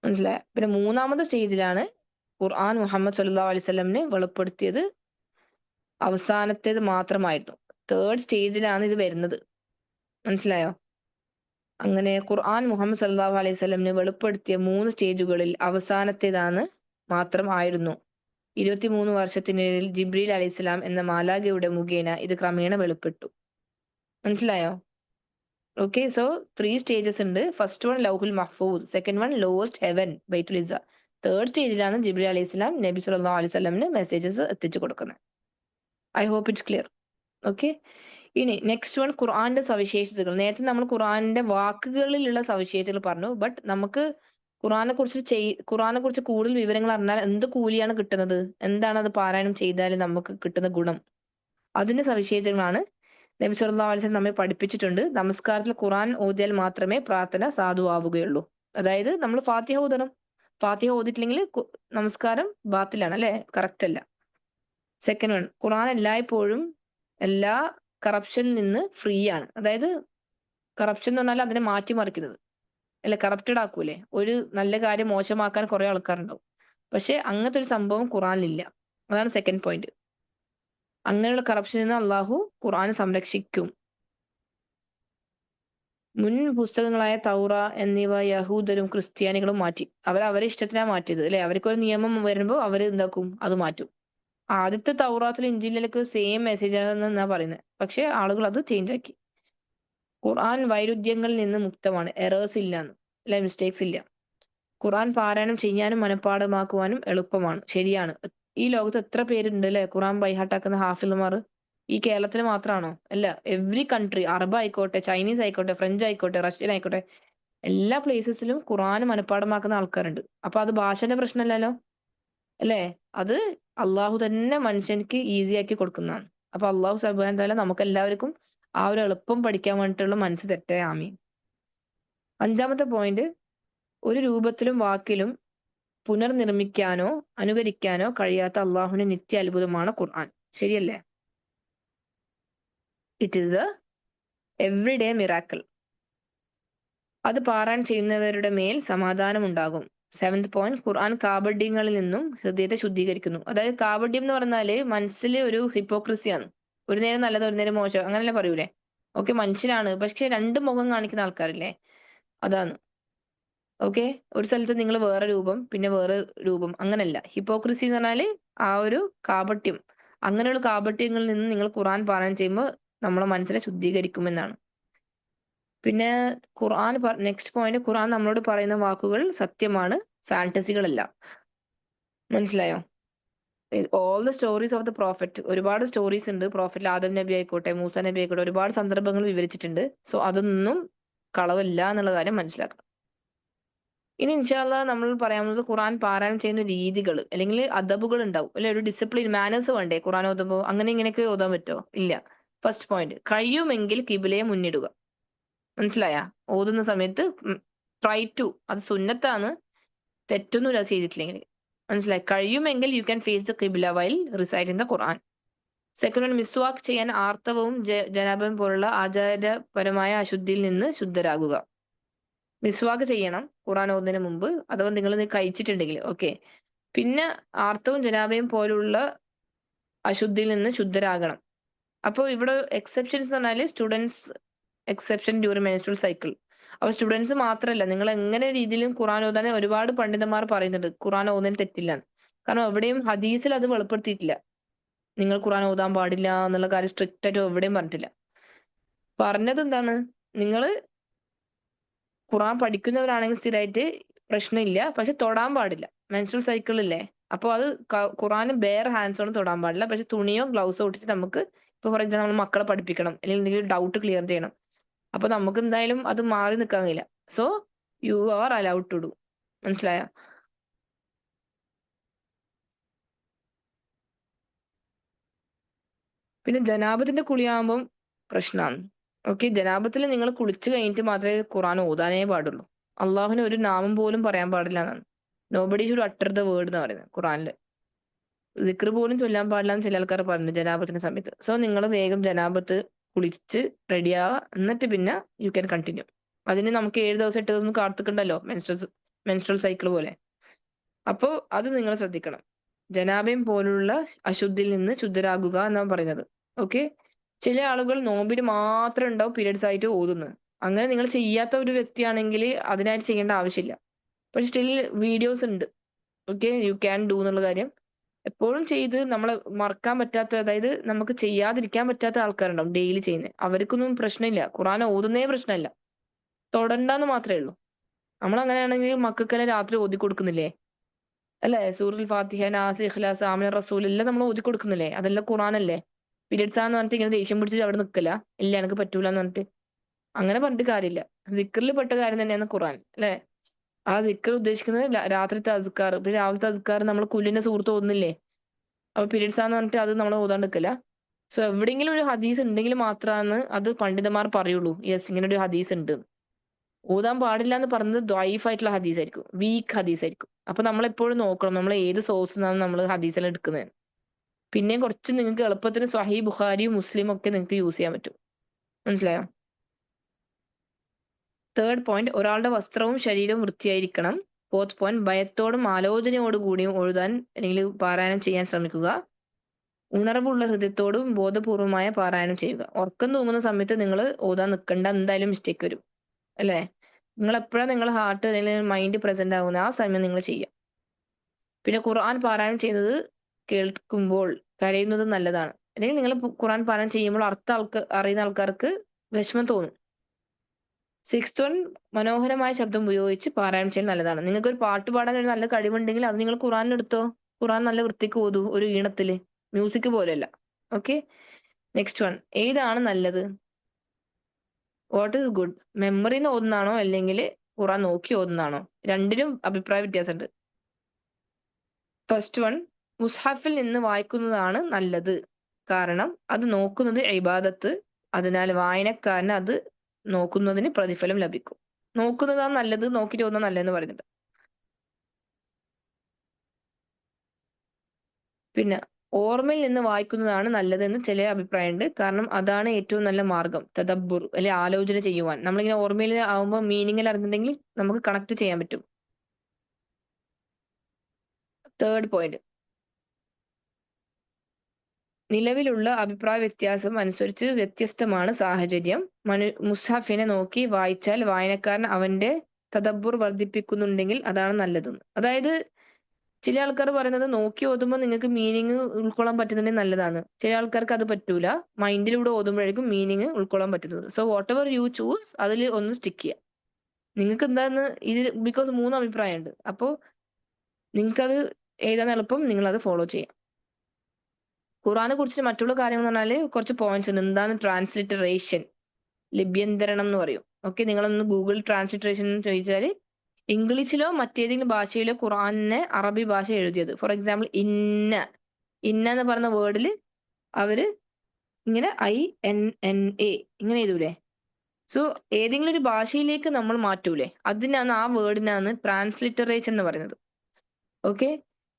മനസ്സിലായ? പിന്നെ മൂന്നാമത്തെ സ്റ്റേജിലാണ് ഖുർആൻ മുഹമ്മദ് സല്ലല്ലാഹു അലൈഹി വസല്ലമിന് വെളിപ്പെടുത്തിയത് അവസാനത്തേത് മാത്രമായിരുന്നു. തേർഡ് സ്റ്റേജിലാണ് ഇത് വരുന്നത്. മനസ്സിലായോ? അങ്ങനെ ഖുർആൻ മുഹമ്മദ് സല്ലല്ലാഹു അലൈഹി വസല്ലമിന് വെളിപ്പെടുത്തിയ 3 സ്റ്റേജുകളിൽ അവസാനത്തേതാണ് മാത്രമായിരുന്നു. 23 വർഷത്തിനിടയിൽ ജിബ്രീൽ അലൈഹിസ്സലാം എന്ന മാലാഖയുടെ മുഖേന ഇത് ക്രമേണ വെളിപ്പെട്ടു. മനസ്സിലായോ? ഓക്കെ, സോ 3 സ്റ്റേജസ് ഉണ്ട്. ഫസ്റ്റ് വൺ ലൗഹുൽ മഹ്ഫൂസ്, സെക്കൻഡ് വൺ ലോവസ്റ്റ് ഹെവൻ ബൈത്തുൽ ഇസ്സ, തേർഡ് സ്റ്റേജിലാണ് ജിബ്രീൽ അലൈഹിസ്സലാം നബി സല്ലല്ലാഹു അലൈഹി വസല്ലമിന് മെസ്സേജസ് എത്തിച്ചു കൊടുക്കുന്നത്. I hope it's clear. Okay, ഇനി നെക്സ്റ്റ് വൺ ഖുർആന്റെ സവിശേഷതകൾ. നേരത്തെ നമ്മൾ ഖുർആന്റെ വാക്കുകളിലുള്ള സവിശേഷതകൾ പറഞ്ഞു. ബട്ട് നമുക്ക് ഖുർആനെ കുറിച്ച് കൂടുതൽ വിവരങ്ങൾ അറിഞ്ഞാൽ എന്ത് കൂലിയാണ് കിട്ടുന്നത്, എന്താണ് അത് പാരായണം ചെയ്താൽ നമുക്ക് കിട്ടുന്ന ഗുണം, അതിന്റെ സവിശേഷതകളാണ് നബി സല്ലല്ലാഹു അലൈഹി വസല്ലം നമ്മെ പഠിപ്പിച്ചിട്ടുണ്ട്. നമസ്കാരത്തിൽ ഖുർആൻ ഓതിയാൽ മാത്രമേ പ്രാർത്ഥന സാധുവാവുകയുള്ളൂ. അതായത് നമ്മൾ ഫാത്തിഹ ഓതണം. ഫാത്തിഹ ഓതിയിട്ടില്ലെങ്കിൽ നമസ്കാരം ബാത്തിലാണ്, അല്ലെ? കറക്റ്റ് അല്ല. സെക്കൻഡ് വൺ, ഖുർആൻ എല്ലായ്പ്പോഴും എല്ലാ കറപ്ഷനിൽ നിന്ന് ഫ്രീ ആണ്. അതായത് കറപ്ഷൻ എന്ന് പറഞ്ഞാൽ അതിനെ മാറ്റിമറിക്കുന്നത്, അല്ലെ? കറപ്റ്റഡ് ആക്കൂലേ? ഒരു നല്ല കാര്യം മോശമാക്കാൻ കുറെ ആൾക്കാരുണ്ടാവും. പക്ഷെ അങ്ങനത്തെ ഒരു സംഭവം ഖുർആനിലില്ല. അതാണ് സെക്കൻഡ് പോയിന്റ്. അങ്ങനെയുള്ള കറപ്ഷനിൽ നിന്ന് അള്ളാഹു ഖുർആൻ സംരക്ഷിക്കും. മുൻ പുസ്തകങ്ങളായ തൗറ എന്നിവ യഹൂദരും ക്രിസ്ത്യാനികളും മാറ്റി. അവരെ ഇഷ്ടത്തിനാ മാറ്റിയത്, അല്ലെ? അവർക്കൊരു നിയമം വരുമ്പോൾ അവർ എന്താക്കും? അത് മാറ്റും. ആദ്യത്തെ തൗറാത്തിലും ഇഞ്ചീലിലൊക്കെ സെയിം മെസ്സേജ് ആണെന്നാ പറയുന്നത്. പക്ഷെ ആളുകൾ അത് ചേഞ്ച് ആക്കി. ഖുർആൻ വൈരുദ്ധ്യങ്ങളിൽ നിന്ന് മുക്തമാണ്. എറേഴ്സ് ഇല്ലാന്ന്, അല്ലെ? മിസ്റ്റേക്സ് ഇല്ല. ഖുർആൻ പാരായണം ചെയ്യാനും മനഃപ്പാഠമാക്കുവാനും എളുപ്പമാണ്. ശരിയാണ്. ഈ ലോകത്ത് എത്ര പേരുണ്ട്, അല്ലെ? ഖുർആൻ ബൈഹാർട്ടാക്കുന്ന ഹാഫിളുമാർ. ഈ കേരളത്തിൽ മാത്രമാണോ? അല്ല, എവ്രി കൺട്രി, അറബ് ആയിക്കോട്ടെ, ചൈനീസ് ആയിക്കോട്ടെ, ഫ്രഞ്ച് ആയിക്കോട്ടെ, റഷ്യൻ ആയിക്കോട്ടെ, എല്ലാ പ്ലേസസിലും ഖുർആൻ മനഃപ്പാഠമാക്കുന്ന ആൾക്കാരുണ്ട്. അപ്പൊ അത് ഭാഷന്റെ പ്രശ്നമല്ലല്ലോ, അല്ലേ? അത് അള്ളാഹു തന്നെ മനുഷ്യർക്ക് ഈസി ആക്കി കൊടുക്കുന്നതാണ്. അപ്പൊ അള്ളാഹു സുബ്ഹാനഹു വ തആല നമുക്ക് എല്ലാവർക്കും ആ ഒരു എളുപ്പം പഠിക്കാൻ വേണ്ടിയിട്ടുള്ള മനസ്സ് തെറ്റേ. ആമീൻ. അഞ്ചാമത്തെ പോയിന്റ്, ഒരു രൂപത്തിലും വാക്കിലും പുനർനിർമ്മിക്കാനോ അനുകരിക്കാനോ കഴിയാത്ത അള്ളാഹുവിന്റെ നിത്യ അത്ഭുതമാണ് ഖുർആൻ. ശരിയല്ലേ? It is A everyday miracle. അത് പാരായണം ചെയ്യുന്നവരുടെ മേൽ സമാധാനം ഉണ്ടാകും. സെവൻത് പോയിന്റ്, ഖുർആൻ കാപട്യങ്ങളിൽ നിന്നും ഹൃദയത്തെ ശുദ്ധീകരിക്കുന്നു. അതായത് കാപട്യം എന്ന് പറഞ്ഞാല് മനസ്സിൽ ഒരു ഹിപ്പോക്രസിയാണ്. ഒരു നേരം നല്ലത്, ഒരു നേരം മോശം, അങ്ങനെയല്ലേ പറയൂലേ? ഓക്കെ, മനുഷ്യനാണ്, പക്ഷെ രണ്ട് മുഖം കാണിക്കുന്ന ആൾക്കാരില്ലേ? അതാണ്. ഓക്കെ, ഒരു സ്ഥലത്ത് നിങ്ങൾ വേറെ രൂപം, പിന്നെ വേറെ രൂപം, അങ്ങനല്ല. ഹിപ്പോക്രസി എന്ന് പറഞ്ഞാല് ആ ഒരു കാപട്യം. അങ്ങനെയുള്ള കാപട്യങ്ങളിൽ നിന്ന് നിങ്ങൾ ഖുർആൻ പാരായണം ചെയ്യുമ്പോൾ നമ്മളെ മനസ്സിനെ ശുദ്ധീകരിക്കുമെന്നാണ്. പിന്നെ നെക്സ്റ്റ് പോയിന്റ്, ഖുർആൻ നമ്മളോട് പറയുന്ന വാക്കുകൾ സത്യമാണ്, ഫാന്റസികളല്ല. മനസ്സിലായോ? All the stories of the prophet, ഒരുപാട് സ്റ്റോറീസ് ഉണ്ട്. പ്രോഫറ്റ് ആദം നബി ആയിക്കോട്ടെ, മൂസ നബി ആയിക്കോട്ടെ, ഒരുപാട് സന്ദർഭങ്ങൾ വിവരിച്ചിട്ടുണ്ട്. സോ അതൊന്നും കളവല്ല എന്നുള്ള കാര്യം മനസ്സിലാക്കണം. ഇനി ഇൻഷാ അല്ലാഹ് നമ്മൾ പറയാൻ പോകുന്നത് ഖുർആൻ പാരായണം ചെയ്യുന്ന രീതികൾ, അല്ലെങ്കിൽ അദബുകൾ ഉണ്ടാവും, അല്ലെ? ഒരു ഡിസിപ്ലിൻ, മാനേഴ്സ് വേണ്ടേ ഖുർആൻ ഓതുമ്പോൾ? അങ്ങനെ ഇങ്ങനെയൊക്കെ ഓതാൻ പറ്റുമോ? ഇല്ല. ഫസ്റ്റ് പോയിന്റ്, കഴിയുമെങ്കിൽ കിബിലയെ മുന്നിടുക. മനസ്സിലായ? ഓതുന്ന സമയത്ത് ട്രൈ ടു, അത് സുന്നത്താണ്, തെറ്റൊന്നുമില്ല ചെയ്തിട്ടില്ലെങ്കിൽ. മനസ്സിലായി? കഴിയുമെങ്കിൽ you can face the qibla while reciting the Quran. Second one, മിസ്വാക്ക് ചെയ്യാൻ ആർത്തവവും ജനാബയും പോലുള്ള ആചാരപരമായ അശുദ്ധിയിൽ നിന്ന് ശുദ്ധരാകുക. മിസ്വാക്ക് ചെയ്യണം ഖുർആൻ ഓതുന്നതിന് മുമ്പ്, അഥവാ നിങ്ങൾ കഴിച്ചിട്ടുണ്ടെങ്കിൽ. ഓക്കെ, പിന്നെ ആർത്തവും ജനാബയും പോലുള്ള അശുദ്ധിയിൽ നിന്ന് ശുദ്ധരാകണം. അപ്പോൾ ഇവിടെ എക്സെപ്ഷൻസ് എന്ന് പറഞ്ഞാല് students exception during menstrual cycle. അപ്പൊ സ്റ്റുഡൻസ് മാത്രമല്ല, നിങ്ങൾ എങ്ങനെ രീതിയിലും ഖുർആൻ ഓതാൻ ഒരുപാട് പണ്ഡിതന്മാർ പറയുന്നുണ്ട് ഖുർആൻ ഓതുന്നതിന് തെറ്റില്ല. കാരണം എവിടെയും ഹദീസിൽ അത് വെളിപ്പെടുത്തിയിട്ടില്ല. നിങ്ങൾ ഖുർആൻ ഓതാൻ പാടില്ല എന്നുള്ള കാര്യം സ്ട്രിക്റ്റ് ആയിട്ട് എവിടെയും പറഞ്ഞിട്ടില്ല. പറഞ്ഞത് എന്താണ്? നിങ്ങൾ ഖുർആൻ പഠിക്കുന്നവരാണെങ്കിൽ സ്ഥിരമായിട്ട് പ്രശ്നമില്ല, പക്ഷെ തൊടാൻ പാടില്ല. മെൻസ്ട്രുവൽ സൈക്കിൾ ഇല്ലേ? അപ്പോൾ അത് ഖുർആന് ബെയർ ഹാൻഡ്സ് കൊണ്ട് തൊടാൻ പാടില്ല. പക്ഷെ തുണിയോ ഗ്ലൗസോ ഇട്ടിട്ട് നമുക്ക്, ഇപ്പൊ ഫോർ എക്സാമ്പിൾ നമ്മൾ മക്കളെ പഠിപ്പിക്കണം, അല്ലെങ്കിൽ എന്തെങ്കിലും ഡൗട്ട് ക്ലിയർ ചെയ്യണം, അപ്പൊ നമുക്ക് എന്തായാലും അത് മാറി നിൽക്കാൻ കഴിയില്ല. So you are allowed to do. മനസ്സിലായ? പിന്നെ ജനാബത്തിന്റെ കുളിയാകുമ്പം പ്രശ്നമാണ്. ഓക്കെ, ജനാബത്തിൽ നിങ്ങൾ കുളിച്ചു കഴിഞ്ഞിട്ട് മാത്രമേ ഖുർആൻ ഓതാനേ പാടുള്ളൂ. അള്ളാഹുവിന് ഒരു നാമം പോലും പറയാൻ പാടില്ല എന്നാണ്. Nobody should utter the word എന്ന് പറയുന്നത് ഖുർആനില്. ദിക്ർ പോലും ചൊല്ലാൻ പാടില്ല എന്ന് ചില ആൾക്കാർ പറഞ്ഞു ജനാബത്തിന്റെ സമയത്ത്. സോ നിങ്ങൾ വേഗം ജനാബത്ത് കുളിച്ച് റെഡിയാവുക, എന്നിട്ട് പിന്നെ യു ക്യാൻ കണ്ടിന്യൂ. അതിന് നമുക്ക് 7 ദിവസം 8 ദിവസം കാത്തിക്കണ്ടല്ലോ, മെൻസ്ട്രൽ സൈക്കിൾ പോലെ. അപ്പോൾ അത് നിങ്ങൾ ശ്രദ്ധിക്കണം. ജനാബയും പോലുള്ള അശുദ്ധിയിൽ നിന്ന് ശുദ്ധരാകുക എന്നാണ് പറയുന്നത്. ഓക്കെ. ചില ആളുകൾ നോമ്പിന് മാത്രം ഉണ്ടാവും പീരിയഡ്സ് ആയിട്ട് ഓതുന്നത്. അങ്ങനെ നിങ്ങൾ ചെയ്യാത്ത ഒരു വ്യക്തിയാണെങ്കിൽ അതിനായിട്ട് ചെയ്യേണ്ട ആവശ്യമില്ല. പക്ഷെ സ്റ്റിൽ വീഡിയോസ് ഉണ്ട്. ഓക്കെ, യു ക്യാൻ ഡു എന്നുള്ള കാര്യം എപ്പോഴും ചെയ്ത് നമ്മളെ മറക്കാൻ പറ്റാത്ത, അതായത് നമുക്ക് ചെയ്യാതിരിക്കാൻ പറ്റാത്ത ആൾക്കാരുണ്ടാവും ഡെയിലി ചെയ്യുന്നത്. അവർക്കൊന്നും പ്രശ്നമില്ല, ഖുർആൻ ഓതുന്നേ പ്രശ്നമില്ല, തൊടണ്ടാന്ന് മാത്രമേ ഉള്ളൂ. നമ്മൾ അങ്ങനെയാണെങ്കിൽ മക്കൾക്കെല്ലാം രാത്രി ഓതി കൊടുക്കുന്നില്ലേ? അല്ലെ? സൂറത്തുൽ ഫാത്തിഹ, നാസ്, ഇഖ്ലാസ്, ആമിന റസൂൽ എല്ലാം നമ്മൾ ഓതി കൊടുക്കുന്നില്ലേ? അതെല്ലാം ഖുർആനല്ലേ? പീരിയഡ്സ് ആന്ന് പറഞ്ഞിട്ട് ഇങ്ങനെ ദേഷ്യം പിടിച്ചിട്ട് അവിടെ നിൽക്കല, ഇല്ല എനിക്ക് പറ്റൂല എന്ന് പറഞ്ഞിട്ട്. അങ്ങനെ പറഞ്ഞിട്ട് കാര്യമില്ല. ദിക്റിൽ പെട്ട കാര്യം തന്നെയാണ് ഖുർആൻ, അല്ലെ? ആ ദിക്ർ ഉദ്ദേശിക്കുന്നത് രാത്രിത്തെ അസ്കാർ. പിന്നെ രാവിലത്തെ അസ്കാർ നമ്മൾ കുല്ലിന്റെ സുഹൃത്ത് ഓതുന്നില്ലേ? അപ്പൊ പീരിയഡ്സ് ആന്ന് പറഞ്ഞിട്ട് അത് നമ്മൾ ഓതാണ്ട് നിൽക്കില്ല. സോ എവിടെയെങ്കിലും ഒരു ഹദീസ് ഉണ്ടെങ്കിൽ മാത്രമാണ് അത് പണ്ഡിതന്മാർ പറയുള്ളൂ, യെസ് ഇങ്ങനെ ഒരു ഹദീസ് ഉണ്ട്. ഓതാൻ പാടില്ല എന്ന് പറഞ്ഞത് ദ്വൈഫ് ആയിട്ടുള്ള ഹദീസ് ആയിരിക്കും, വീക്ക് ഹദീസ് ആയിരിക്കും. അപ്പൊ നമ്മൾ എപ്പോഴും നോക്കണം നമ്മൾ ഏത് സോഴ്സിൽ നിന്നാണ് നമ്മൾ ഹദീസെല്ലാം എടുക്കുന്നത്. പിന്നെയും കുറച്ച് നിങ്ങൾക്ക് എളുപ്പത്തിന് സ്വഹീ ബുഖാരിയും മുസ്ലിമും ഒക്കെ നിങ്ങൾക്ക് യൂസ് ചെയ്യാൻ പറ്റും. മനസ്സിലായോ? തേർഡ് പോയിന്റ്, ഒരാളുടെ വസ്ത്രവും ശരീരവും വൃത്തിയായിരിക്കണം. ഫോർത്ത് പോയിന്റ്, ഭയത്തോടും ആലോചനയോടും കൂടിയും എഴുതാൻ അല്ലെങ്കിൽ പാരായണം ചെയ്യാൻ ശ്രമിക്കുക. ഉണർവുള്ള ഹൃദയത്തോടും ബോധപൂർവമായ പാരായണം ചെയ്യുക. ഉറക്കം തൂങ്ങുന്ന സമയത്ത് നിങ്ങൾ ഓതാൻ നിൽക്കേണ്ട, എന്തായാലും മിസ്റ്റേക്ക് വരും, അല്ലേ? നിങ്ങൾ എപ്പോഴാണ് നിങ്ങൾ ഹാർട്ട് അല്ലെങ്കിൽ മൈൻഡ് പ്രസന്റ് ആകുന്നത് ആ സമയം നിങ്ങൾ ചെയ്യുക. പിന്നെ ഖുർആൻ പാരായണം ചെയ്യുന്നത് കേൾക്കുമ്പോൾ കരയുന്നത് നല്ലതാണ്. അല്ലെങ്കിൽ നിങ്ങൾ ഖുർആൻ പാരായണം ചെയ്യുമ്പോൾ അറിയുന്ന ആൾക്കാർക്ക് വിഷമം തോന്നും. സിക്സ്ത് വൺ, മനോഹരമായ ശബ്ദം ഉപയോഗിച്ച് പാരായണം ചെയ്യൽ നല്ലതാണ്. നിങ്ങൾക്ക് ഒരു പാട്ട് പാടാൻ ഒരു നല്ല കഴിവുണ്ടെങ്കിൽ അത് നിങ്ങൾ ഖുർആനിൽ എടുത്തോ. ഖുർആൻ നല്ല വൃത്തിക്ക് ഓതൂ, ഒരു ഈണത്തില്, മ്യൂസിക് പോലെയല്ല. ഓക്കെ. നെക്സ്റ്റ് വൺ, ഏതാണ് നല്ലത്? What is good? മെമ്മറിന്ന് ഓതുന്നതാണോ അല്ലെങ്കിൽ ഖുർആൻ നോക്കി ഓതുന്നതാണോ? രണ്ടിനും അഭിപ്രായ വ്യത്യാസമുണ്ട്. ഫസ്റ്റ് വൺ, മുസ്ഹഫിൽ നിന്ന് വായിക്കുന്നതാണ് നല്ലത്. കാരണം അത് നോക്കുന്നത് ഇബാദത്ത്, അതിനാൽ വായനക്കാരന് അത് നോക്കുന്നതിന് പ്രതിഫലം ലഭിക്കും. നോക്കുന്നതാണ് നല്ലത്, നോക്കിയിട്ട് ഓതുന്നത് നല്ലതെന്ന് പറയുന്നുണ്ട്. പിന്നെ ഓർമ്മയിൽ നിന്ന് വായിക്കുന്നതാണ് നല്ലതെന്ന് ചില അഭിപ്രായമുണ്ട്. കാരണം അതാണ് ഏറ്റവും നല്ല മാർഗം, തദബ്ബുർ അല്ലെ ആലോചന ചെയ്യുവാൻ. നമ്മളിങ്ങനെ ഓർമ്മയിൽ ആവുമ്പോൾ മീനിങ്ങിൽ അറിഞ്ഞിട്ടുണ്ടെങ്കിൽ നമുക്ക് കണക്ട് ചെയ്യാൻ പറ്റും. തേർഡ് പോയിന്റ്, നിലവിലുള്ള അഭിപ്രായ വ്യത്യാസം അനുസരിച്ച് വ്യത്യസ്തമാണ് സാഹചര്യം. മുസ്ഹഫിനെ നോക്കി വായിച്ചാൽ വായനക്കാരൻ അവന്റെ തദബ്ബുർ വർദ്ധിപ്പിക്കുന്നുണ്ടെങ്കിൽ അതാണ് നല്ലതെന്ന്. അതായത് ചില ആൾക്കാർ പറയുന്നത് നോക്കി ഓതുമ്പോൾ നിങ്ങൾക്ക് മീനിങ് ഉൾക്കൊള്ളാൻ പറ്റുന്നുണ്ടെങ്കിൽ നല്ലതാണ്. ചില ആൾക്കാർക്ക് അത് പറ്റൂല, മൈൻഡിലൂടെ ഓതുമ്പോഴേക്കും മീനിങ് ഉൾക്കൊള്ളാൻ പറ്റുന്നത്. So what ever you choose അതിൽ ഒന്ന് സ്റ്റിക്ക് ചെയ്യുക. നിങ്ങൾക്ക് എന്താന്ന് ഇത്, ബിക്കോസ് 3 അഭിപ്രായമുണ്ട്. അപ്പോൾ നിങ്ങൾക്കത് ഏതാണ് എളുപ്പം നിങ്ങൾ അത് ഫോളോ ചെയ്യാം. ഖുറാനെ കുറിച്ച് മറ്റുള്ള കാര്യങ്ങൾ എന്ന് പറഞ്ഞാല് കുറച്ച് പോയിന്റ്സ് ഉണ്ട്. എന്താണ് ട്രാൻസ്ലിറ്ററേഷൻ, ലിപ്യന്തരണം എന്ന് പറയും. ഓക്കെ, നിങ്ങളൊന്ന് ഗൂഗിൾ ട്രാൻസ്ലിറ്ററേഷൻ എന്ന് ചോദിച്ചാൽ ഇംഗ്ലീഷിലോ മറ്റേതെങ്കിലും ഭാഷയിലോ ഖുറാനെ അറബി ഭാഷ എഴുതിയത്. ഫോർ എക്സാമ്പിൾ ഇന്ന, ഇന്ന എന്ന് പറയുന്ന വേർഡിൽ അവര് ഇങ്ങനെ INNA ഇങ്ങനെ എഴുതൂലേ? സോ ഏതെങ്കിലും ഒരു ഭാഷയിലേക്ക് നമ്മൾ മാറ്റൂലേ, അതിനാണ്, ആ വേർഡിനാണ് ട്രാൻസ്ലിറ്ററേഷൻ എന്ന് പറയുന്നത്. ഓക്കെ.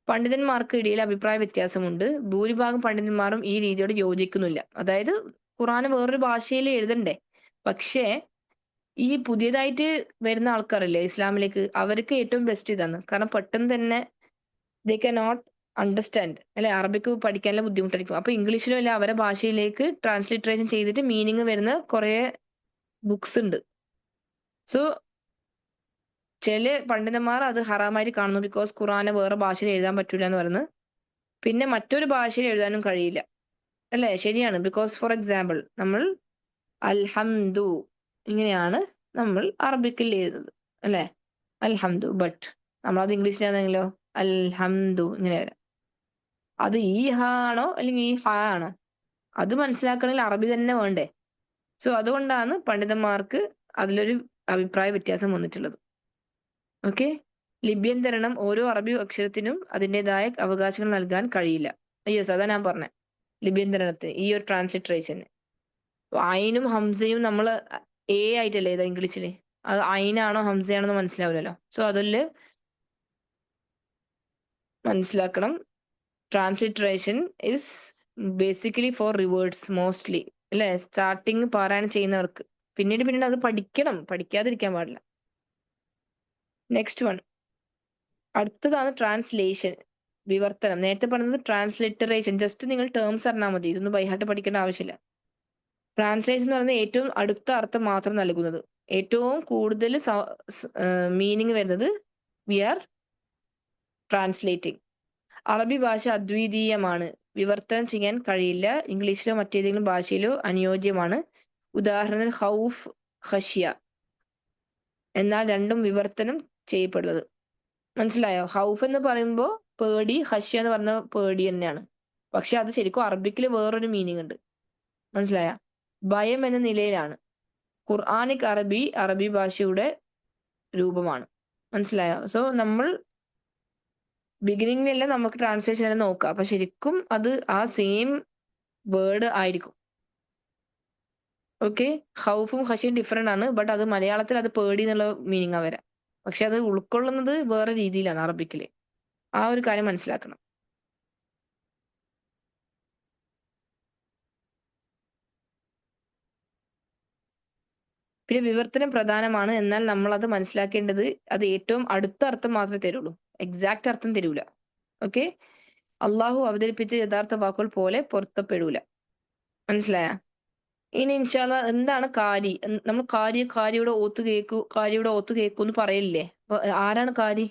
പണ്ഡിതന്മാർക്ക് ഇടയിൽ അഭിപ്രായ വ്യത്യാസമുണ്ട്. ഭൂരിഭാഗം പണ്ഡിതന്മാരും ഈ രീതിയോട് യോജിക്കുന്നില്ല. അതായത് ഖുറാന് വേറൊരു ഭാഷയിൽ എഴുതണ്ടേ, പക്ഷേ ഈ പുതിയതായിട്ട് വരുന്ന ആൾക്കാരല്ലേ ഇസ്ലാമിലേക്ക്, അവർക്ക് ഏറ്റവും ബെസ്റ്റ് ഇതാണ്. കാരണം പെട്ടെന്ന് തന്നെ ദേ കൻ നോട്ട് അണ്ടർസ്റ്റാൻഡ്, അല്ലെ? അറബിക്ക് പഠിക്കാനുള്ള ബുദ്ധിമുട്ടായിരിക്കും. അപ്പൊ ഇംഗ്ലീഷിലോ അല്ലെ അവരെ ഭാഷയിലേക്ക് ട്രാൻസ്ലിറ്ററേഷൻ ചെയ്തിട്ട് മീനിങ് വരുന്ന കുറെ ബുക്സ് ഉണ്ട്. സോ ചില പണ്ഡിതന്മാർ അത് ഹറാമായിട്ട് കാണുന്നു, ബിക്കോസ് ഖുറാനെ വേറെ ഭാഷയിൽ എഴുതാൻ പറ്റൂല എന്ന് പറയുന്നത്. പിന്നെ മറ്റൊരു ഭാഷയിൽ എഴുതാനും കഴിയില്ല, അല്ലേ? ശരിയാണ്. ബിക്കോസ് ഫോർ എക്സാമ്പിൾ നമ്മൾ അൽഹംദു ഇങ്ങനെയാണ് നമ്മൾ അറബിക്കിൽ എഴുതുന്നത്, അല്ലേ? അൽഹംദു. ബട്ട് നമ്മളത് ഇംഗ്ലീഷിലാണെങ്കിലോ അൽഹംദു ഇങ്ങനെ വരാം. അത് ഈ ഹ ആണോ അല്ലെങ്കിൽ ഈ ഹ ആണോ, അത് മനസ്സിലാക്കണമെങ്കിൽ അറബി തന്നെ വേണ്ടേ? സോ അതുകൊണ്ടാണ് പണ്ഡിതന്മാർക്ക് അതിലൊരു അഭിപ്രായ വ്യത്യാസം വന്നിട്ടുള്ളത്. ഓക്കെ. ലിപ്യന്തരണം ഓരോ അറബി അക്ഷരത്തിനും അതിൻ്റെതായ അവകാശങ്ങൾ നൽകാൻ കഴിയില്ല. യെസ്, അതാ ഞാൻ പറഞ്ഞത്. ലിപ്യന്തരണത്തിന് ഈ ഒരു ട്രാൻസ്ലിറ്ററേഷന് ഐനും ഹംസയും നമ്മൾ ആയിട്ടല്ലേ ഇതാ ഇംഗ്ലീഷില്, അത് ഐനാണോ ഹംസയാണോ മനസ്സിലാവില്ലല്ലോ. സോ അതില് മനസ്സിലാക്കണം, transliteration is basically for rewards mostly. അല്ലേ? സ്റ്റാർട്ടിങ് പാരായണം ചെയ്യുന്നവർക്ക്. പിന്നീട് അത് പഠിക്കണം. പഠിക്കാതിരിക്കാൻ പാടില്ല. Next one. അടുത്തതാണ് ട്രാൻസ്ലേഷൻ. വിവർത്തനം. നേരത്തെ പറഞ്ഞത് ട്രാൻസ്ലിറ്ററേഷൻ. ജസ്റ്റ് നിങ്ങൾ ടേംസ് അറിഞ്ഞാൽ മതി. ഇതൊന്നും ബൈഹാർട്ട് പഠിക്കേണ്ട ആവശ്യമില്ല. ട്രാൻസ്ലേഷൻ എന്ന് പറയുന്നത് ഏറ്റവും അടുത്ത അർത്ഥം മാത്രം നൽകുന്നത്. ഏറ്റവും കൂടുതൽ മീനിങ് വരുന്നത് വി ആർ ട്രാൻസ്ലേറ്റിംഗ്. അറബി ഭാഷ അദ്വിതീയമാണ്. വിവർത്തനം ചെയ്യാൻ കഴിയില്ല. ഇംഗ്ലീഷിലോ മറ്റേതെങ്കിലും ഭാഷയിലോ അനുയോജ്യമാണ്. ഉദാഹരണത്തിന് ഖൗഫ്, ഖശ്യ. എന്നാൽ രണ്ടും വിവർത്തനം ചെയ്യപ്പെടുന്നത്. മനസ്സിലായോ? ഖൗഫ് എന്ന് പറയുമ്പോൾ പേടി, ഖശ്യ എന്ന് പറഞ്ഞ പേടി തന്നെയാണ്. പക്ഷെ അത് ശരിക്കും അറബിക്കിൽ വേറൊരു മീനിങ് ഉണ്ട്. മനസ്സിലായ? ഭയം എന്ന നിലയിലാണ്. ഖുർആനിക് അറബി ഭാഷയുടെ രൂപമാണ്. മനസ്സിലായോ? സോ നമ്മൾ ബിഗിനിങ്ങിലെല്ലാം നമുക്ക് ട്രാൻസ്ലേഷൻ എല്ലാം നോക്കാം. അപ്പൊ ശരിക്കും അത് ആ സെയിം വേർഡ് ആയിരിക്കും. ഓക്കെ. ഖൗഫും ഖശിയും ഡിഫറെന്റ് ആണ്. ബട്ട് അത് മലയാളത്തിൽ അത് പേടി എന്നുള്ള മീനിങ് ആ വരാം. പക്ഷെ അത് ഉൾക്കൊള്ളുന്നത് വേറെ രീതിയിലാണ് അറബിക്കില്. ആ ഒരു കാര്യം മനസ്സിലാക്കണം. പിന്നെ വിവർത്തനം പ്രധാനമാണ്. എന്നാൽ നമ്മൾ അത് മനസ്സിലാക്കേണ്ടത് അത് ഏറ്റവും അടുത്ത അർത്ഥം മാത്രമേ തരുള്ളൂ. എക്സാക്ട് അർത്ഥം തരൂല. ഓക്കെ. അള്ളാഹു അവതരിപ്പിച്ച യഥാർത്ഥ വാക്കുകൾ പോലെ പൊരുത്തപ്പെടൂല. മനസ്സിലായ? ഇനി ഇൻഷാല്ല എന്താണ് കാരി? നമ്മൾ കാരിയുടെ ഓത്ത് കേക്കൂ എന്ന് പറയില്ലേ? അപ്പൊ ആരാണ് കാരി?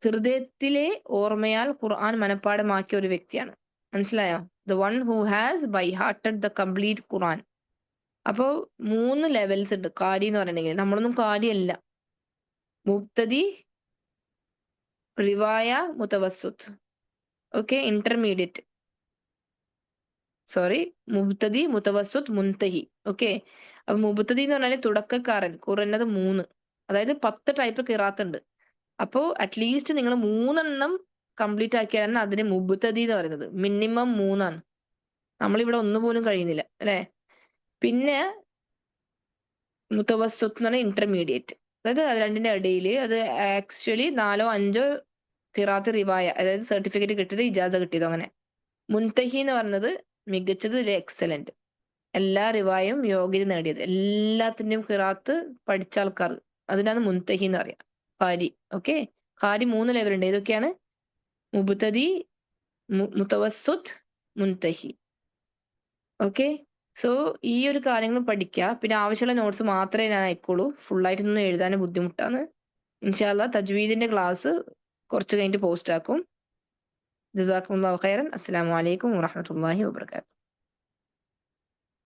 ഹൃദയത്തിലെ ഓർമ്മയാൽ ഖുർആൻ മനഃപ്പാഠമാക്കിയ ഒരു വ്യക്തിയാണ്. മനസ്സിലായോ? The one who has by hearted the complete Quran. അപ്പോ 3 ലെവൽസ് ഉണ്ട് കാരി എന്ന് പറയണെങ്കിൽ. നമ്മളൊന്നും കാര്യല്ല. മുബ്തദി, റിവായ, മുതവസ്സുത്ത്. ഓക്കെ. ഇന്റർമീഡിയറ്റ്. സോറി. മുബ്തദി, മുതവസ്സുത്ത്, മുൻതഹി. ഓക്കെ. അപ്പൊ മുബ്തദി എന്ന് പറഞ്ഞാൽ തുടക്കക്കാരൻ. കുറഞ്ഞത് 3. അതായത് 10 ടൈപ്പ് ഖിറാത്ത് ഉണ്ട്. അപ്പോ അറ്റ്ലീസ്റ്റ് നിങ്ങൾ 3 കംപ്ലീറ്റ് ആക്കിയാലാണ് അതിന് മുബ്തദി എന്ന് പറയുന്നത്. മിനിമം 3 നമ്മളിവിടെ ഒന്നുപോലും കഴിയുന്നില്ല അല്ലെ? പിന്നെ മുത്തവസ്സുത്ത് എന്ന് പറഞ്ഞാൽ ഇന്റർമീഡിയറ്റ്. അതായത് അത് രണ്ടിന്റെ ഇടയിൽ അത് ആക്ച്വലി 4 5 ഖിറാത്ത് റിവായ, അതായത് സർട്ടിഫിക്കറ്റ് കിട്ടിയത്, ഇജാസ കിട്ടിയത്, അങ്ങനെ. മുൻതഹി എന്ന് പറഞ്ഞത് മികച്ചത്, എക്സലന്റ്. എല്ലാ റിവായും യോഗ്യത നേടിയത്, എല്ലാത്തിന്റെയും ഖിറാത്ത് പഠിച്ച ആൾക്കാർ, അതിനാണ് മുൻതഹി എന്ന് പറയാം. ഖാരി. ഓക്കെ. ഖാരി 3 ലെവൽ ഉണ്ട്. ഏതൊക്കെയാണ്? മുബ്തദി, മുതവസ്സുത്ത്, മുൻതഹി. ഓക്കെ. സോ ഈ ഒരു കാര്യങ്ങൾ പഠിക്കുക. പിന്നെ ആവശ്യമുള്ള നോട്ട്സ് മാത്രമേ ഞാൻ അയക്കുള്ളൂ. ഫുള്ളായിട്ടൊന്നും എഴുതാൻ ബുദ്ധിമുട്ടാണ്. ഇൻഷാല്ല തജ്വീദിന്റെ ക്ലാസ് കുറച്ച് കഴിഞ്ഞിട്ട് പോസ്റ്റ് ആക്കും. ജസാക്കുമുല്ലാഹു ഖൈറൻ. അസ്സലാമു അലൈക്കും വറഹ്മത്തുള്ളാഹി വബറകാതുഹു.